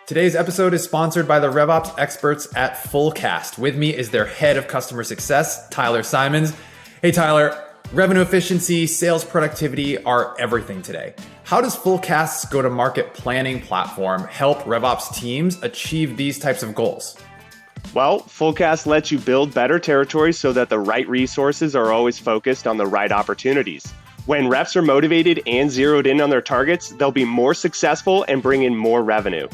Today's episode is sponsored by the RevOps experts at Fullcast. With me is their head of customer success, Tyler Simons. Hey, Tyler, revenue efficiency, sales productivity are everything today. How does Fullcast's go-to-market planning platform help RevOps teams achieve these types of goals? Well, Fullcast lets you build better territories so that the right resources are always focused on the right opportunities. When reps are motivated and zeroed in on their targets, they'll be more successful and bring in more revenue.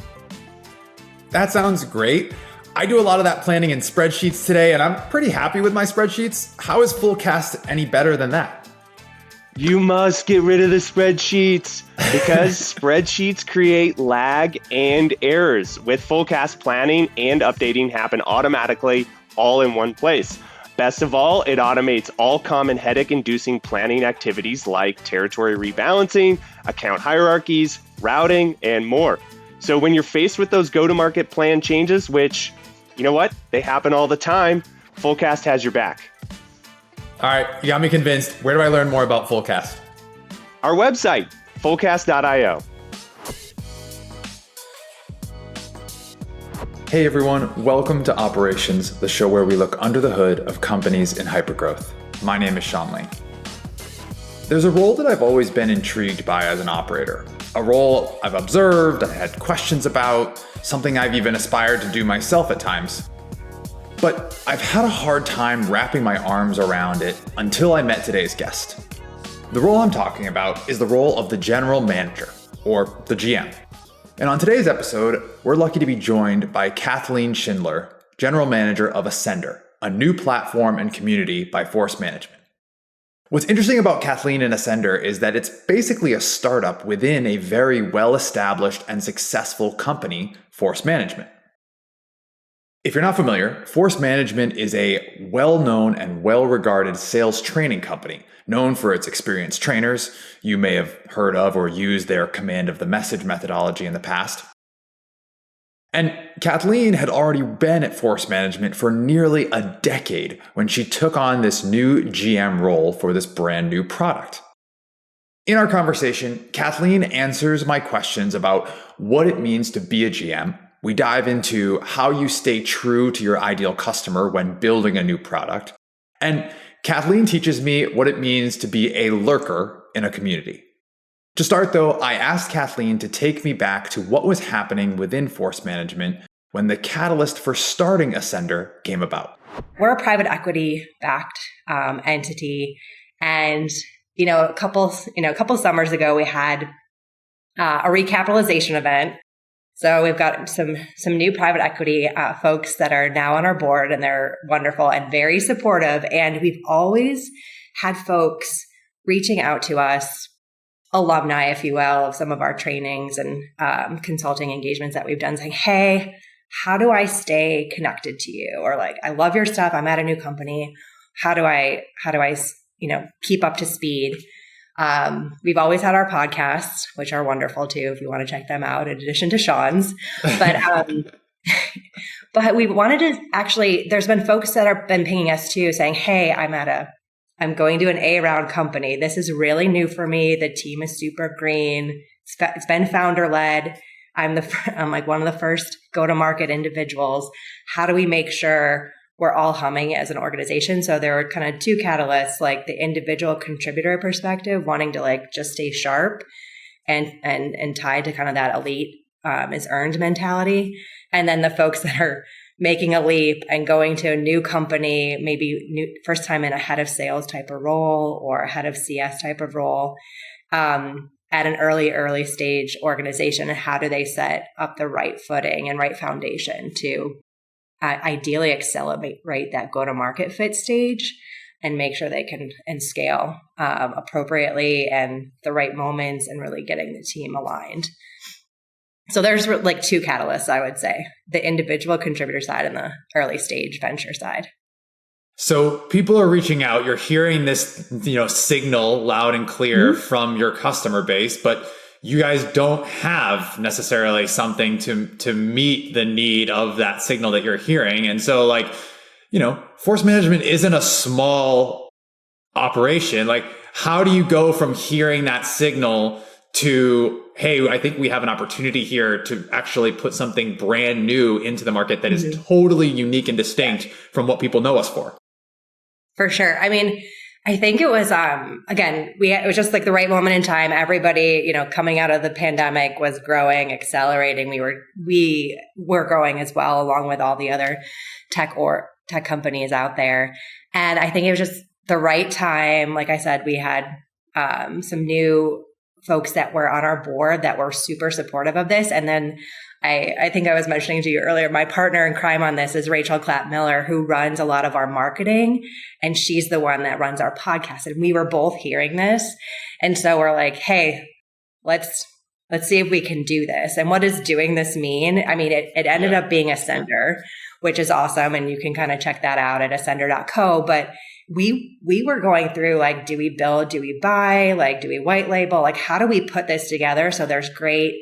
That sounds great. I do a lot of that planning in spreadsheets today, and I'm pretty happy with my spreadsheets. How is Fullcast any better than that? You must get rid of the spreadsheets because spreadsheets create lag and errors. With Fullcast, planning and updating happen automatically, all in one place. Best of all, it automates all common headache-inducing planning activities like territory rebalancing, account hierarchies, routing, and more. So when you're faced with those go-to-market plan changes, which, you know what, they happen all the time, Fullcast has your back. All right, you got me convinced. Where do I learn more about Fullcast? Our website, fullcast.io. Hey everyone, welcome to Operations, the show where we look under the hood of companies in hypergrowth. My name is Sean Lee. There's a role that I've always been intrigued by as an operator. A role I've observed, I've had questions about, something I've even aspired to do myself at times. But I've had a hard time wrapping my arms around it until I met today's guest. The role I'm talking about is the role of the general manager, or the GM. And on today's episode, we're lucky to be joined by Kathleen Schindler, general manager of Ascender, a new platform and community by Force Management. What's interesting about Kathleen and Ascender is that it's basically a startup within a very well-established and successful company, Force Management. If you're not familiar, Force Management is a well-known and well-regarded sales training company, known for its experienced trainers. You may have heard of or used their command of the message methodology in the past. And Kathleen had already been at Force Management for nearly a decade when she took on this new GM role for this brand new product. In our conversation, Kathleen answers my questions about what it means to be a GM. We dive into how you stay true to your ideal customer when building a new product. And Kathleen teaches me what it means to be a lurker in a community. To start though, I asked Kathleen to take me back to what was happening within Force Management when the catalyst for starting Ascender came about. We're a private equity backed entity. And, a couple summers ago, we had a recapitalization event. So we've got some new private equity folks that are now on our board, and they're wonderful and very supportive. And we've always had folks reaching out to us, alumni, if you will, of some of our trainings and consulting engagements that we've done, saying, hey, how do I stay connected to you? Or like, I love your stuff. I'm at a new company. How do I keep up to speed? We've always had our podcasts, which are wonderful too, if you want to check them out, in addition to Sean's. But we wanted to actually, there's been folks that have been pinging us too, saying, hey, I'm going to an A-round company. This is really new for me. The team is super green. It's been founder led. I'm like one of the first go-to-market individuals. How do we make sure we're all humming as an organization? So there were kind of two catalysts, like the individual contributor perspective, wanting to like just stay sharp and tied to kind of that elite is earned mentality. And then the folks that are making a leap and going to a new company, maybe first time in a head of sales type of role or a head of CS type of role, at an early stage organization. And how do they set up the right footing and right foundation to ideally accelerate that go-to-market fit stage and make sure they can and scale appropriately and the right moments and really getting the team aligned. So there's like two catalysts, I would say, the individual contributor side and the early stage venture side. So people are reaching out. You're hearing this, signal loud and clear from your customer base, but you guys don't have necessarily something to meet the need of that signal that you're hearing. And so Force Management isn't a small operation. Like, how do you go from hearing that signal to, hey, I think we have an opportunity here to actually put something brand new into the market that is totally unique and distinct from what people know us for. For sure. I mean, I think it was, again, it was just like the right moment in time. Everybody, coming out of the pandemic was growing, accelerating. We were growing as well, along with all the other tech companies out there. And I think it was just the right time. Like I said, we had some new folks that were on our board that were super supportive of this. And then I think I was mentioning to you earlier, my partner in crime on this is Rachel Clapp-Miller, who runs a lot of our marketing. And she's the one that runs our podcast. And we were both hearing this. And so we're like, hey, let's see if we can do this. And what does doing this mean? I mean, it ended up being Ascender, which is awesome. And you can kind of check that out at ascender.co. But we were going through, like, do we build, do we buy, like, do we white label? Like, how do we put this together so there's great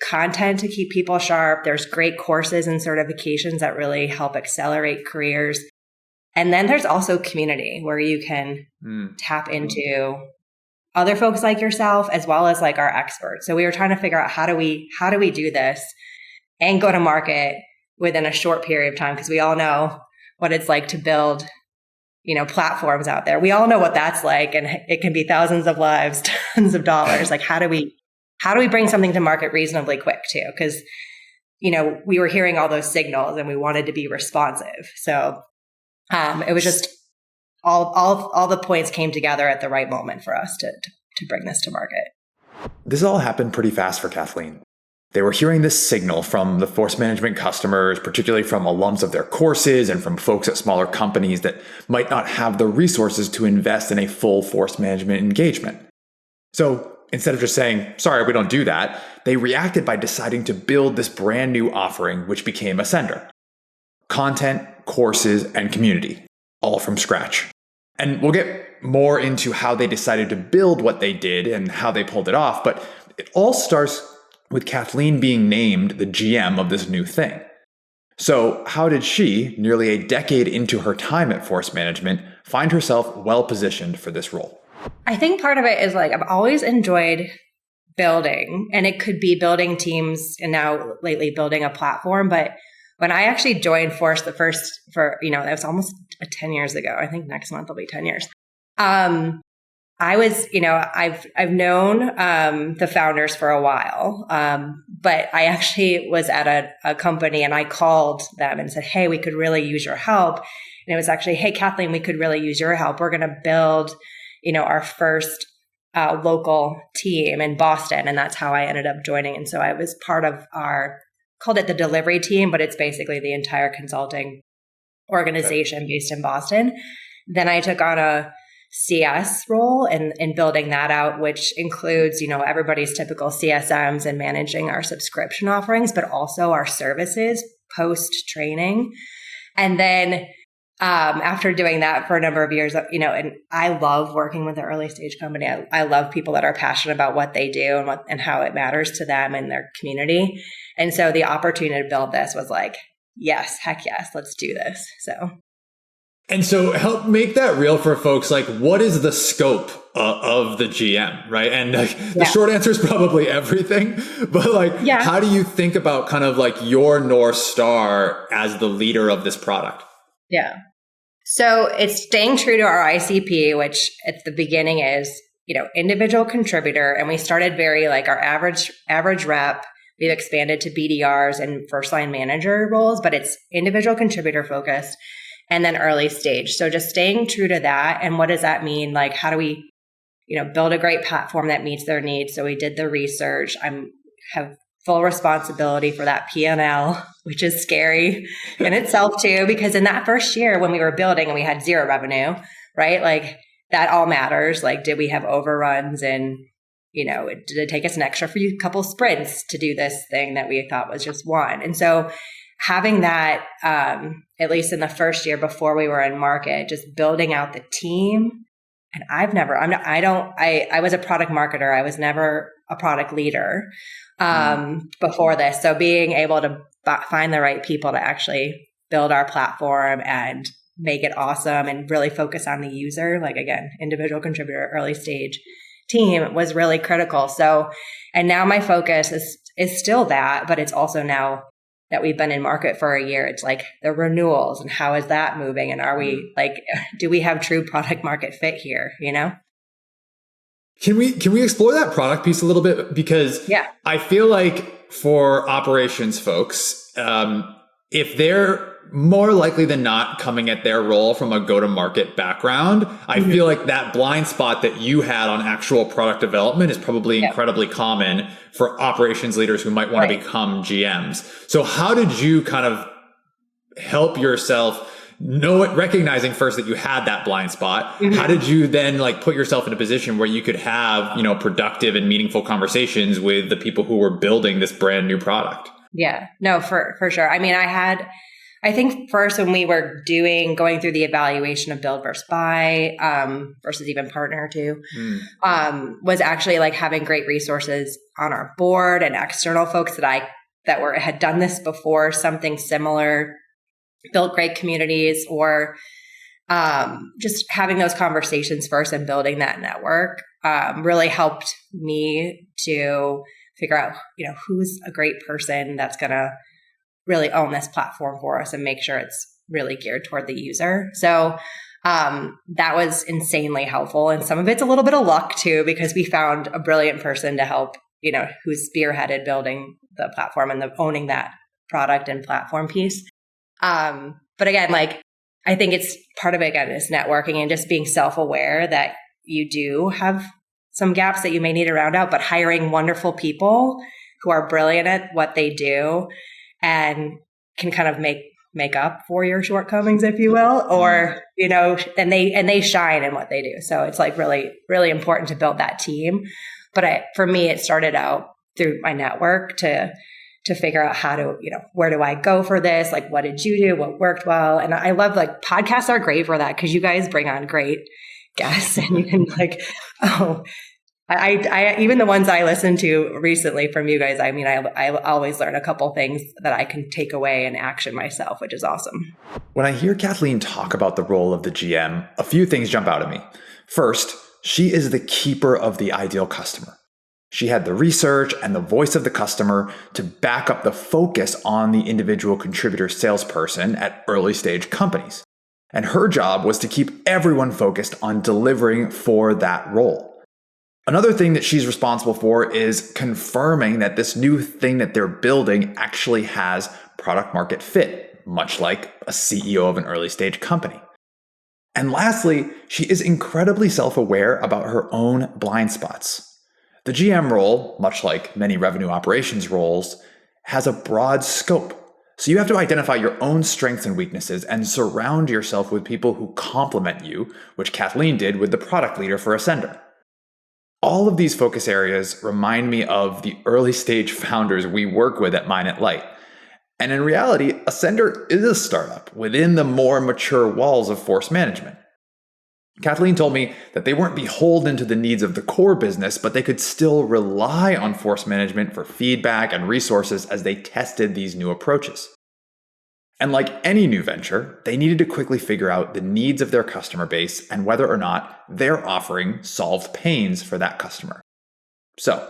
content to keep people sharp? There's great courses and certifications that really help accelerate careers. And then there's also community where you can tap into other folks like yourself, as well as like our experts. So we were trying to figure out how do we do this and go to market within a short period of time, because we all know what it's like to build, platforms out there. We all know what that's like, and it can be thousands of lives, tons of dollars. Like, how do we bring something to market reasonably quick too? Because, we were hearing all those signals and we wanted to be responsive. So it was just all the points came together at the right moment for us to bring this to market. This all happened pretty fast for Kathleen. They were hearing this signal from the force management customers, particularly from alums of their courses and from folks at smaller companies that might not have the resources to invest in a full force management engagement. So instead of just saying, sorry, we don't do that, they reacted by deciding to build this brand new offering, which became Ascender. Content, courses, and community, all from scratch. And we'll get more into how they decided to build what they did and how they pulled it off, but it all starts with Kathleen being named the GM of this new thing. So how did she, nearly a decade into her time at Force Management, find herself well-positioned for this role? I think part of it is, like, I've always enjoyed building, and it could be building teams and now lately building a platform. But when I actually joined Force that was almost 10 years ago. I think next month will be 10 years. I was, I've known the founders for a while, but I actually was at a company and I called them and said, hey, we could really use your help. And it was actually, hey, Kathleen, we could really use your help. We're going to build, our first local team in Boston. And that's how I ended up joining. And so I was part of called it the delivery team, but it's basically the entire consulting organization based in Boston. Then I took on a CS role in building that out, which includes, everybody's typical CSMs and managing our subscription offerings, but also our services post-training. And then after doing that for a number of years, and I love working with an early stage company. I love people that are passionate about what they do and how it matters to them and their community. And so the opportunity to build this was like, yes, heck yes, let's do this. And so help make that real for folks. Like, what is the scope of the GM, right? And the short answer is probably everything. But how do you think about kind of like your North Star as the leader of this product? Yeah. So it's staying true to our ICP, which at the beginning is, individual contributor. And we started very our average rep. We've expanded to BDRs and first line manager roles, but it's individual contributor focused. And then early stage. So just staying true to that. And what does that mean? Like, how do we, build a great platform that meets their needs? So we did the research. Have full responsibility for that P&L, which is scary in itself too, because in that first year when we were building and we had zero revenue, right? Like, that all matters. Like, did we have overruns and, did it take us an extra few couple sprints to do this thing that we thought was just one? And so having that, at least in the first year before we were in market, just building out the team. And I was a product marketer. I was never a product leader before this. So being able to find the right people to actually build our platform and make it awesome and really focus on the user, like, again, individual contributor, early stage, team was really critical. So, and now my focus is still that, but it's also now that we've been in market for a year, it's like the renewals and how is that moving? And are we like, do we have true product market fit here? You know? Can we explore that product piece a little bit? Because I feel like for operations folks, if they're more likely than not coming at their role from a go-to-market background, I feel like that blind spot that you had on actual product development is probably incredibly common for operations leaders who might want to become GMs. So how did you kind of help yourself know it, recognizing first that you had that blind spot? How did you then like put yourself in a position where you could have, productive and meaningful conversations with the people who were building this brand new product? Yeah, no, for sure. I mean, I think first when we were going through the evaluation of build versus buy, versus even partner too, was actually like having great resources on our board and external folks that had done this before, something similar, built great communities, or just having those conversations first and building that network really helped me to figure out, who's a great person that's going to really own this platform for us and make sure it's really geared toward the user. So that was insanely helpful. And some of it's a little bit of luck too, because we found a brilliant person to help, who's spearheaded building the platform and owning that product and platform piece. But again, like, I think it's part of it, again, is networking and just being self-aware that you do have some gaps that you may need to round out, but hiring wonderful people who are brilliant at what they do and can kind of make up for your shortcomings, if you will, or, and they shine in what they do. So it's like really, really important to build that team. But for me, it started out through my network to figure out how to, where do I go for this? Like, what did you do? What worked well? And I love, like, podcasts are great for that because you guys bring on great guests and you can like, I even the ones I listened to recently from you guys, I mean, I always learn a couple things that I can take away and action myself, which is awesome. When I hear Kathleen talk about the role of the GM, a few things jump out at me. First, she is the keeper of the ideal customer. She had the research and the voice of the customer to back up the focus on the individual contributor salesperson at early stage companies. And her job was to keep everyone focused on delivering for that role. Another thing that she's responsible for is confirming that this new thing that they're building actually has product market fit, much like a CEO of an early stage company. And lastly, she is incredibly self-aware about her own blind spots. The GM role, much like many revenue operations roles, has a broad scope. So you have to identify your own strengths and weaknesses and surround yourself with people who complement you, which Kathleen did with the product leader for Ascender. All of these focus areas remind me of the early stage founders we work with at Mine It Light. And in reality, Ascender is a startup within the more mature walls of force management. Kathleen told me that they weren't beholden to the needs of the core business, but they could still rely on force management for feedback and resources as they tested these new approaches. And like any new venture, they needed to quickly figure out the needs of their customer base and whether or not their offering solved pains for that customer. So,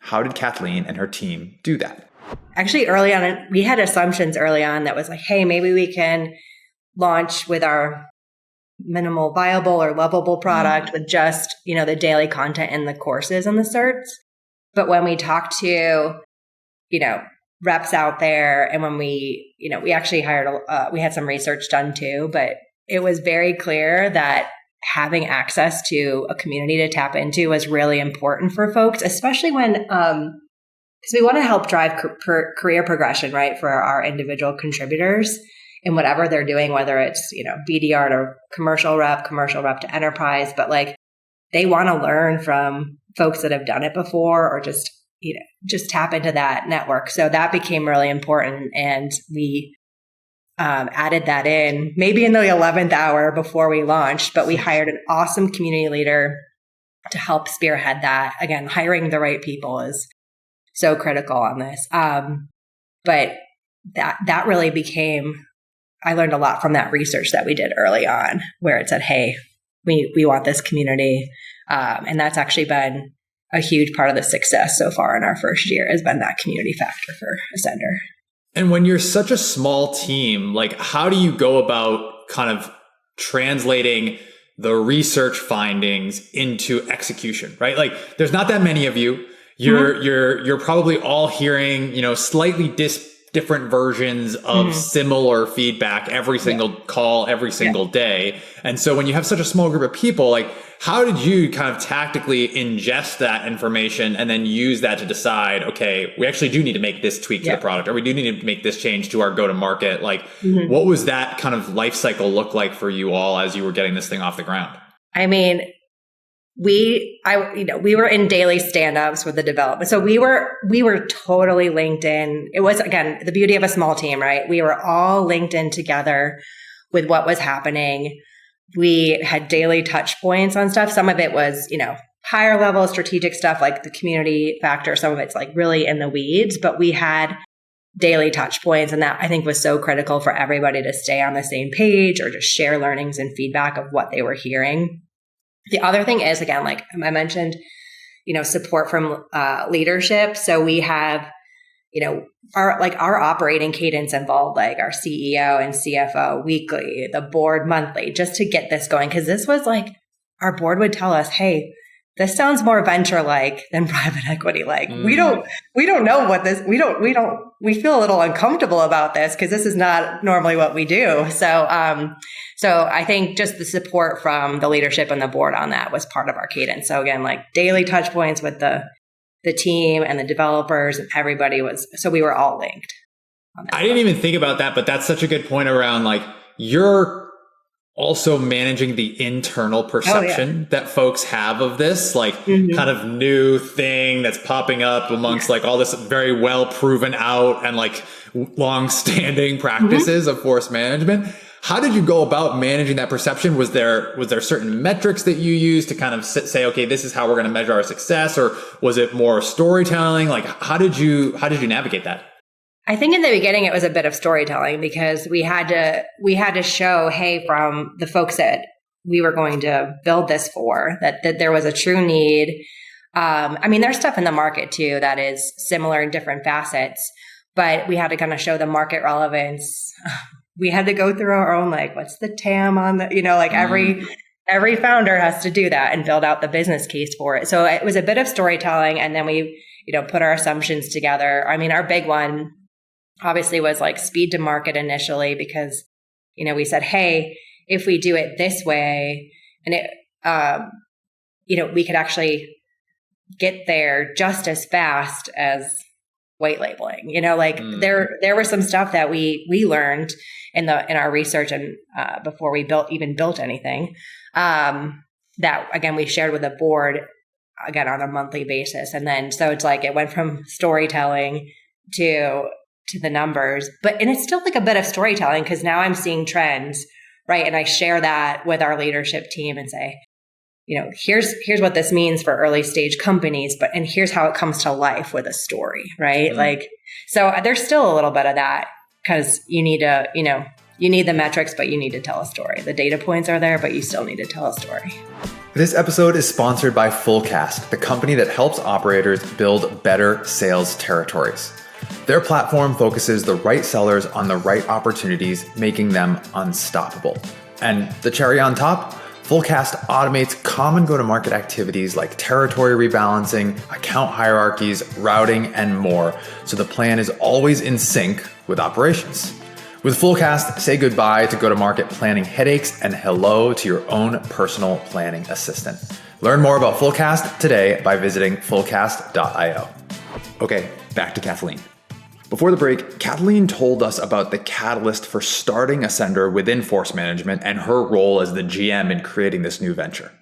how did Kathleen and her team do that? Actually, early on, we had assumptions early on that was like, hey, maybe we can launch with our minimal viable or lovable product with just, the daily content and the courses and the certs. But when we talked to, reps out there, and when we actually hired, we had some research done too, but it was very clear that having access to a community to tap into was really important for folks, especially when, because we want to help drive career progression, right, for our individual contributors in whatever they're doing, whether it's, BDR to commercial rep to enterprise, but like they want to learn from folks that have done it before or just tap into that network. So that became really important. And we added that in maybe in the 11th hour before we launched, but we hired an awesome community leader to help spearhead that. Again, hiring the right people is so critical on this. But that really became, I learned a lot from that research that we did early on, where it said, hey, we want this community. And that's actually been a huge part of the success so far in our first year, has been that community factor for Ascender. And when you're such a small team, like how do you go about kind of translating the research findings into execution, right? Like there's not that many of you. You're probably all hearing, slightly different versions of similar feedback every single call, every single day. And so when you have such a small group of people, like how did you kind of tactically ingest that information and then use that to decide, okay, we actually do need to make this tweak to the product, or we do need to make this change to our go-to-market? Like what was that kind of life cycle look like for you all as you were getting this thing off the ground? I mean, we were in daily stand-ups with the development. So we were totally linked in. It was, again, the beauty of a small team, right? We were all linked in together with what was happening. We had daily touch points on stuff. Some of it was, higher level strategic stuff like the community factor. Some of it's like really in the weeds, but we had daily touch points. And that I think was so critical for everybody to stay on the same page or just share learnings and feedback of what they were hearing. The other thing is, again, like I mentioned, support from leadership. So we have, our operating cadence involved like our CEO and CFO weekly, the board monthly, just to get this going. Cause this was like, our board would tell us, hey, this sounds more venture-like than private equity-like. We don't know what this, we feel a little uncomfortable about this because this is not normally what we do. So I think just the support from the leadership and the board on that was part of our cadence. So again, like daily touch points with the team and the developers and everybody so we were all linked. I didn't even think about that, but that's such a good point around like you're also managing the internal perception that folks have of this, like kind of new thing that's popping up amongst like all this very well proven out and like long-standing practices of force management. How did you go about managing that perception? Was there certain metrics that you used to kind of say, okay, this is how we're going to measure our success? Or was it more storytelling? Like, how did you navigate that? I think in the beginning it was a bit of storytelling because we had to show, hey, from the folks that we were going to build this for, that there was a true need. There's stuff in the market too that is similar in different facets, but we had to kind of show the market relevance. We had to go through our own, like, what's the TAM on the, every founder has to do that and build out the business case for it. So it was a bit of storytelling, and then we, put our assumptions together. Our big one obviously was like speed to market initially because, we said, hey, if we do it this way and it, we could actually get there just as fast as white labeling, there was some stuff that we learned in our research and before we built anything, that again, we shared with the board again on a monthly basis. And then, so it's like, it went from storytelling to the numbers, and it's still like a bit of storytelling because now I'm seeing trends, right? And I share that with our leadership team and say, here's what this means for early stage companies, and here's how it comes to life with a story, right? So there's still a little bit of that because you need the metrics, but you need to tell a story. The data points are there, but you still need to tell a story. This episode is sponsored by Fullcast, the company that helps operators build better sales territories. Their platform focuses the right sellers on the right opportunities, making them unstoppable. And the cherry on top, Fullcast automates common go-to-market activities like territory rebalancing, account hierarchies, routing, and more, so the plan is always in sync with operations. With Fullcast, say goodbye to go-to-market planning headaches and hello to your own personal planning assistant. Learn more about Fullcast today by visiting fullcast.io. Okay, back to Kathleen. Before the break, Kathleen told us about the catalyst for starting Ascender within Force Management and her role as the GM in creating this new venture.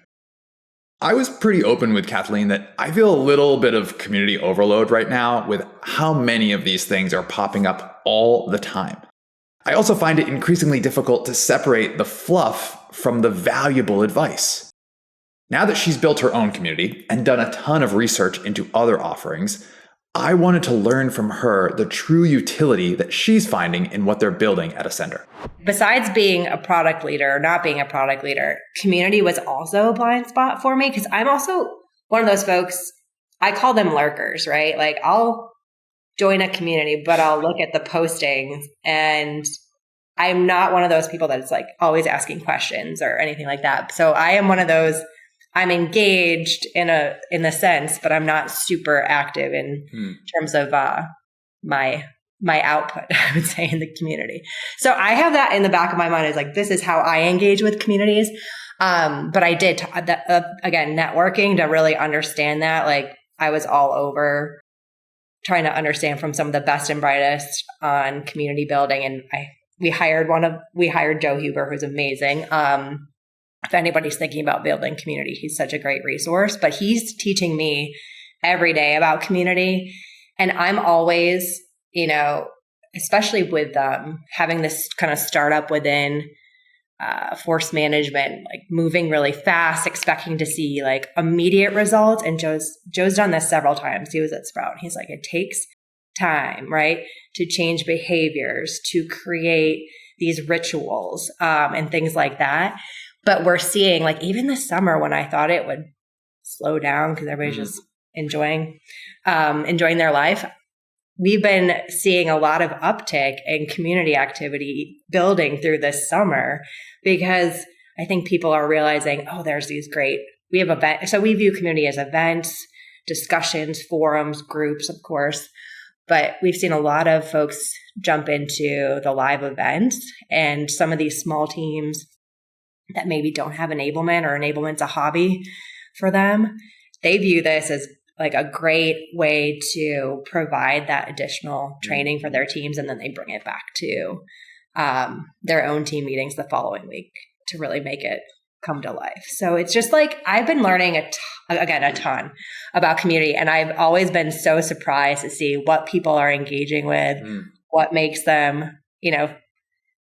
I was pretty open with Kathleen that I feel a little bit of community overload right now with how many of these things are popping up all the time. I also find it increasingly difficult to separate the fluff from the valuable advice. Now that she's built her own community and done a ton of research into other offerings, I wanted to learn from her the true utility that she's finding in what they're building at Ascender. Besides being a product leader or not being a product leader, community was also a blind spot for me because I'm also one of those folks, I call them lurkers, right? Like I'll join a community, but I'll look at the postings and I'm not one of those people that's like always asking questions or anything like that. So I am one of those, I'm engaged in a sense, but I'm not super active in terms of my output, I would say, in the community. So I have that in the back of my mind is like, this is how I engage with communities. But I did, again, networking to really understand that. Like I was all over trying to understand from some of the best and brightest on community building. And we hired Joe Huber, who's amazing. If anybody's thinking about building community, he's such a great resource, but he's teaching me every day about community. And I'm always, especially with having this kind of startup within force management, like moving really fast, expecting to see like immediate results. And Joe's done this several times. He was at Sprout. He's like, it takes time, right? To change behaviors, to create these rituals and things like that. But we're seeing like even this summer when I thought it would slow down because everybody's just enjoying their life. We've been seeing a lot of uptick in community activity building through this summer because I think people are realizing, there's these we have events. So we view community as events, discussions, forums, groups, of course. But we've seen a lot of folks jump into the live events and some of these small teams that maybe don't have enablement or enablement's a hobby for them. They view this as like a great way to provide that additional training for their teams. And then they bring it back to their own team meetings the following week to really make it come to life. So it's just like, I've been learning a ton about community. And I've always been so surprised to see what people are engaging with, what makes them,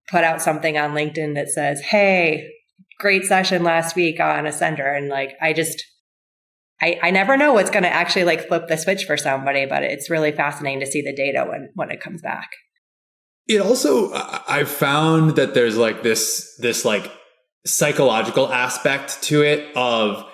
put out something on LinkedIn that says, hey, great session last week on Ascender. And like, I never know what's going to actually like flip the switch for somebody, but it's really fascinating to see the data when it comes back. It also, I've found that there's like this like psychological aspect to it of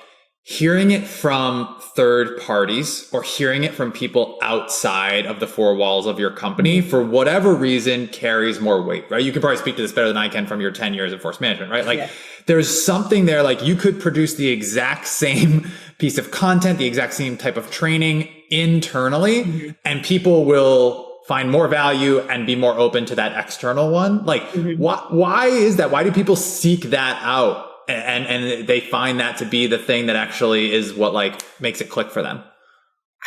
hearing it from third parties or hearing it from people outside of the four walls of your company for whatever reason carries more weight, right? You can probably speak to this better than I can from your 10 years of force management, right? Like there's something there, like you could produce the exact same piece of content, the exact same type of training internally, and people will find more value and be more open to that external one. Like why is that? Why do people seek that out? And they find that to be the thing that actually is what like makes it click for them.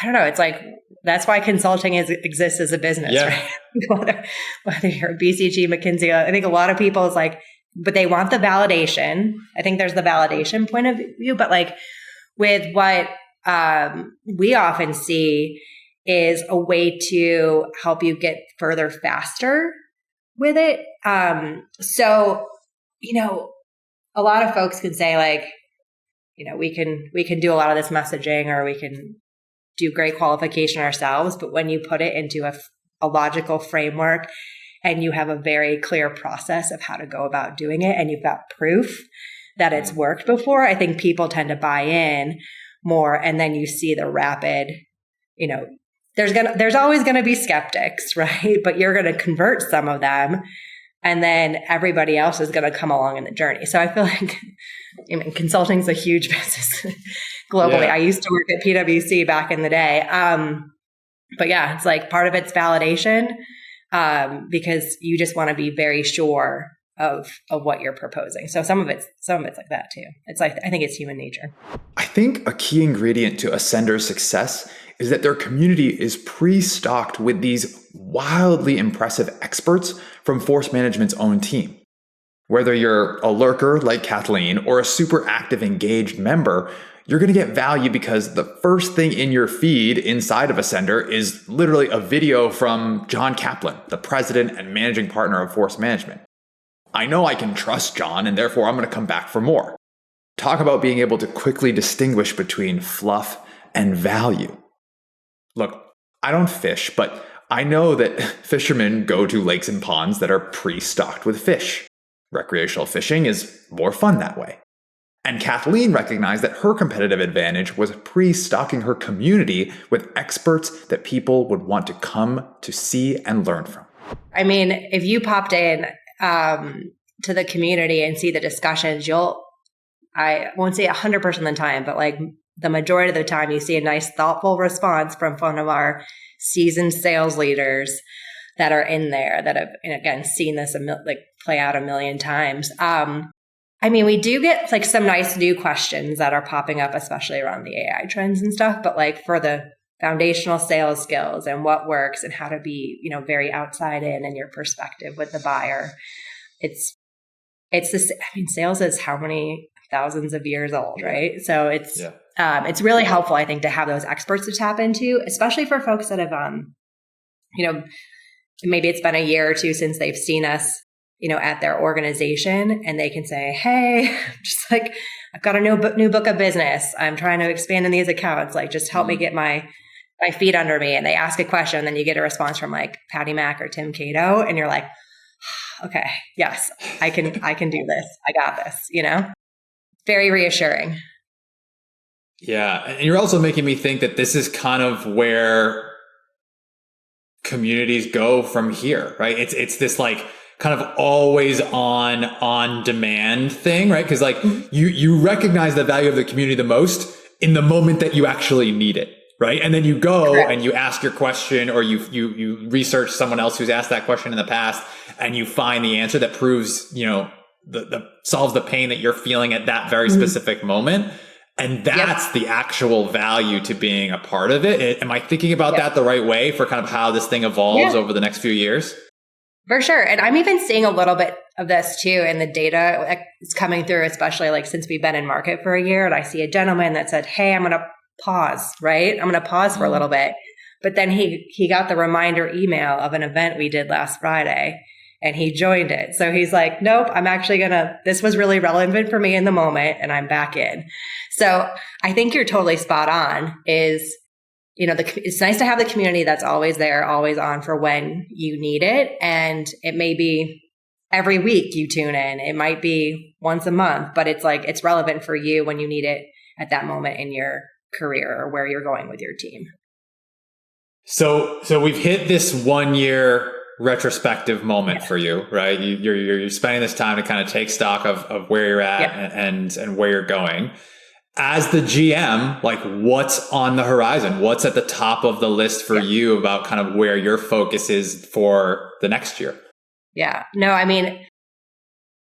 I don't know. It's like, that's why consulting exists as a business, right? whether you're a BCG, McKinsey, I think a lot of people is like, but they want the validation. I think there's the validation point of view, but like with what we often see is a way to help you get further faster with it. So, a lot of folks can say like, we can do a lot of this messaging or we can do great qualification ourselves. But when you put it into a logical framework and you have a very clear process of how to go about doing it and you've got proof that it's worked before, I think people tend to buy in more. And then you see the rapid, there's always going to be skeptics, right? But you're going to convert some of them. And then everybody else is going to come along in the journey. So I feel like consulting is a huge business globally. Yeah. I used to work at PwC back in the day. But yeah, it's like part of it's validation because you just want to be very sure of what you're proposing. So some of it's like that too. It's like, I think it's human nature. I think a key ingredient to Ascender's success is that their community is pre-stocked with these wildly impressive experts from Force Management's own team. Whether you're a lurker like Kathleen or a super active, engaged member, you're going to get value because the first thing in your feed inside of Ascender is literally a video from John Kaplan, the president and managing partner of Force Management. I know I can trust John, and therefore I'm going to come back for more. Talk about being able to quickly distinguish between fluff and value. Look, I don't fish, but I know that fishermen go to lakes and ponds that are pre-stocked with fish. Recreational fishing is more fun that way. And Kathleen recognized that her competitive advantage was pre-stocking her community with experts that people would want to come to see and learn from. I mean, if you popped in to the community and see the discussions, I won't say 100% of the time, but like the majority of the time, you see a nice, thoughtful response from one of our seasoned sales leaders that are in there that have, and again, seen this play out a million times. I mean, we do get like some nice new questions that are popping up, especially around the AI trends and stuff. But like for the foundational sales skills and what works and how to be, very outside in and your perspective with the buyer, it's this. I mean, sales is how many thousands of years old, right? So it's really helpful, I think, to have those experts to tap into, especially for folks that have, maybe it's been a year or two since they've seen us, at their organization, and they can say, hey, just like, I've got a new book of business. I'm trying to expand in these accounts. Like, just help me get my feet under me. And they ask a question, and then you get a response from like Patty Mack or Tim Cato, and you're like, okay, yes, I can do this. I got this, very reassuring. Yeah. And you're also making me think that this is kind of where communities go from here, right? It's this like kind of always on demand thing, right? Because like you recognize the value of the community the most in the moment that you actually need it, right? And then you go Correct. And you ask your question, or you research someone else who's asked that question in the past, and you find the answer that proves, the solves the pain that you're feeling at that very specific moment. And that's the actual value to being a part of it. Am I thinking about that the right way for kind of how this thing evolves over the next few years? For sure. And I'm even seeing a little bit of this too in the data it's coming through, especially like since we've been in market for a year. And I see a gentleman that said, hey, I'm going to pause, right? I'm going to pause for a little bit. But then he got the reminder email of an event we did last Friday, and he joined it. So he's like, nope, I'm actually this was really relevant for me in the moment, and I'm back in. So I think you're totally spot on it's nice to have the community that's always there, always on for when you need it. And it may be every week you tune in. It might be once a month, but it's like, it's relevant for you when you need it at that moment in your career or where you're going with your team. So we've hit this 1 year retrospective moment for you, right? You're spending this time to kind of take stock of where you're at and where you're going. As the GM, like what's on the horizon? What's at the top of the list for you about kind of where your focus is for the next year? Yeah, no, I mean,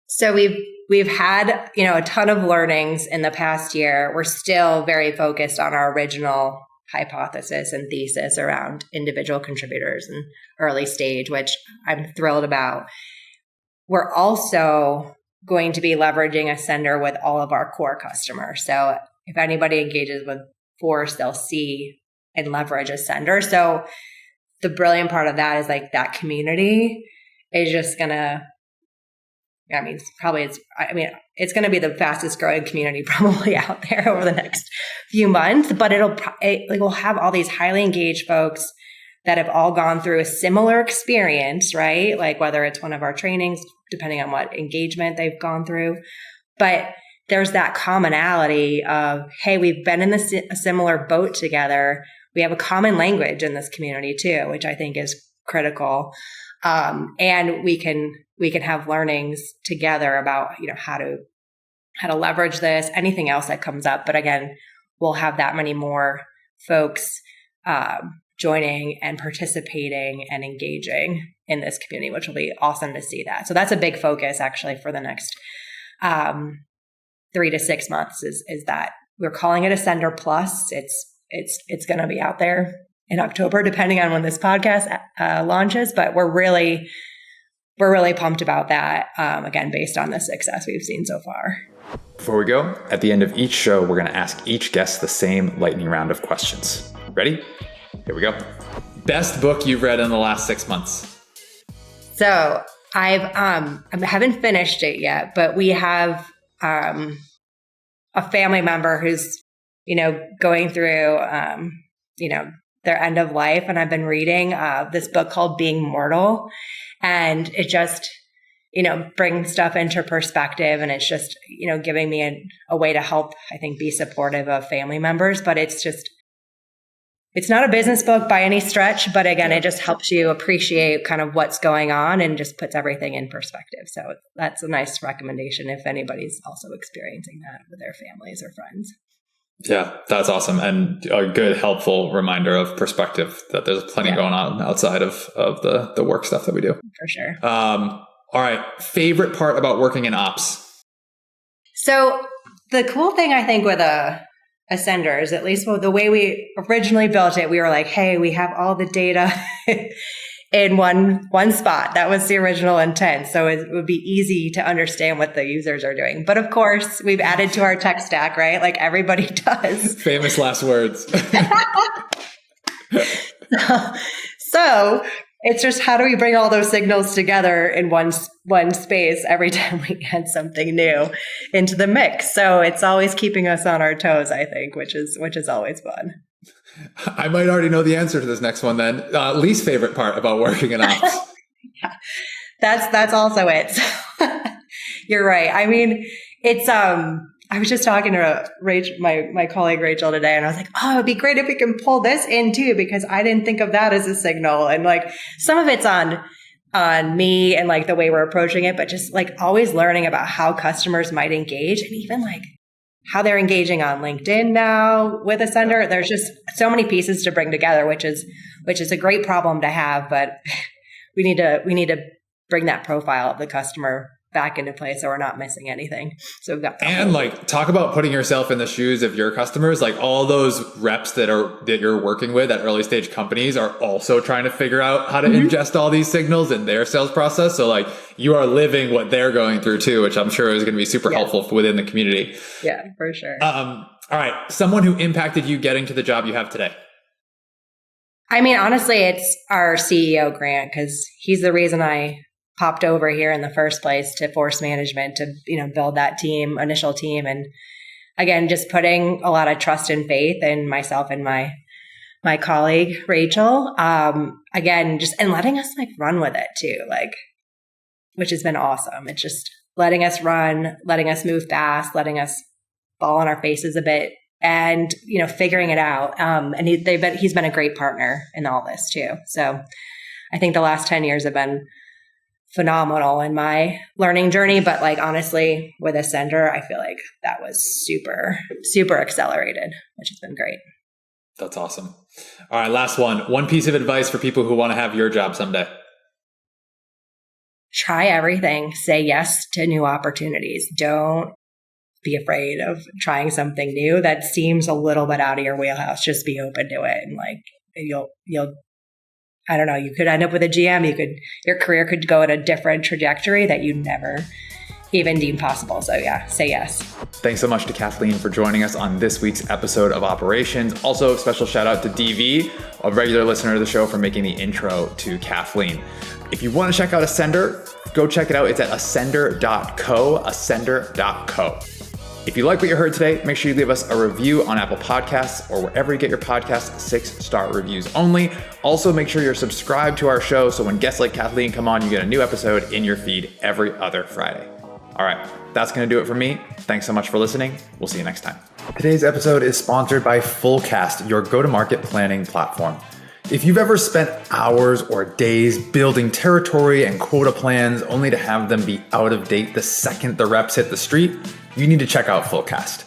so we've had, a ton of learnings in the past year. We're still very focused on our original hypothesis and thesis around individual contributors and early stage, which I'm thrilled about. We're also going to be leveraging Ascender with all of our core customers. So if anybody engages with Force, they'll see and leverage Ascender. So the brilliant part of that is like that community is just gonna, it's going to be the fastest growing community probably out there over the next few months, but we'll have all these highly engaged folks that have all gone through a similar experience, right? Like whether it's one of our trainings, depending on what engagement they've gone through. But there's that commonality of, hey, we've been in a similar boat together. We have a common language in this community too, which I think is critical. And we can have learnings together about, how to leverage this, anything else that comes up. But again, we'll have that many more folks joining and participating and engaging in this community, which will be awesome to see that. So that's a big focus actually for the next 3 to 6 months is that we're calling it Ascender Plus. It's going to be out there in October, depending on when this podcast launches, but we're really pumped about that. Again, based on the success we've seen so far. Before we go, at the end of each show, we're going to ask each guest the same lightning round of questions. Ready? Here we go. Best book you've read in the last 6 months? So I haven't finished it yet, but we have a family member who's, going through, their end of life. And I've been reading this book called Being Mortal, and it just, brings stuff into perspective. And it's just, giving me a way to help, I think, be supportive of family members. But it's not a business book by any stretch, but again, it just helps you appreciate kind of what's going on and just puts everything in perspective. So that's a nice recommendation if anybody's also experiencing that with their families or friends. Yeah, that's awesome. And a good, helpful reminder of perspective that there's plenty going on outside of the work stuff that we do. For sure. All right. Favorite part about working in ops? So the cool thing, I think, with Ascenders, at least the way we originally built it, we were like, hey, we have all the data in one spot. That was the original intent. So it would be easy to understand what the users are doing. But of course, we've added to our tech stack, right? Like everybody does. Famous last words. So it's just, how do we bring all those signals together in one space every time we add something new into the mix? So it's always keeping us on our toes, I think, which is always fun. I might already know the answer to this next one then. Least favorite part about working in ops? Yeah, that's also it. You're right. I mean, it's I was just talking to Rachel, my colleague Rachel today, and I was like, oh, it'd be great if we can pull this in too, because I didn't think of that as a signal. And like some of it's on me and like the way we're approaching it, but just like always learning about how customers might engage, and even like how they're engaging on LinkedIn now with Ascender. There's just so many pieces to bring together, which is a great problem to have, but we need to bring that profile of the customer back into place so we're not missing anything. So we've got and like talk about putting yourself in the shoes of your customers. Like all those reps that you're working with at early stage companies are also trying to figure out how to ingest all these signals in their sales process. So like you are living what they're going through too, which I'm sure is going to be super helpful within the community. Yeah, for sure. All right. Someone who impacted you getting to the job you have today. I mean, honestly, it's our CEO, Grant, because he's the reason I popped over here in the first place to Force Management to, build that initial team. And again, just putting a lot of trust and faith in myself and my colleague, Rachel. Again, and letting us like run with it too, like, which has been awesome. It's just letting us run, letting us move fast, letting us fall on our faces a bit and, figuring it out. And he's been a great partner in all this too. So I think the last 10 years have been phenomenal in my learning journey. But like, honestly, with Ascender, I feel like that was super, super accelerated, which has been great. That's awesome. All right. Last one. One piece of advice for people who want to have your job someday. Try everything. Say yes to new opportunities. Don't be afraid of trying something new that seems a little bit out of your wheelhouse. Just be open to it. And like, you'll I don't know, you could end up with a GM. Your career could go in a different trajectory that you never even deemed possible. So yeah, say yes. Thanks so much to Kathleen for joining us on this week's episode of Operations. Also, special shout out to DV, a regular listener of the show, for making the intro to Kathleen. If you want to check out Ascender, go check it out. It's at ascender.co, ascender.co. If you like what you heard today, make sure you leave us a review on Apple Podcasts or wherever you get your podcasts, 6-star reviews only. Also, make sure you're subscribed to our show so when guests like Kathleen come on, you get a new episode in your feed every other Friday. All right, that's going to do it for me. Thanks so much for listening. We'll see you next time. Today's episode is sponsored by Fullcast, your go-to-market planning platform. If you've ever spent hours or days building territory and quota plans only to have them be out of date the second the reps hit the street, you need to check out Fullcast.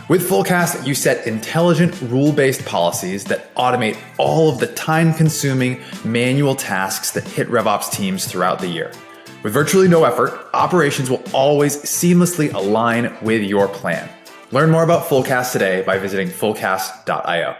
With Fullcast, you set intelligent, rule-based policies that automate all of the time-consuming manual tasks that hit RevOps teams throughout the year. With virtually no effort, operations will always seamlessly align with your plan. Learn more about Fullcast today by visiting fullcast.io.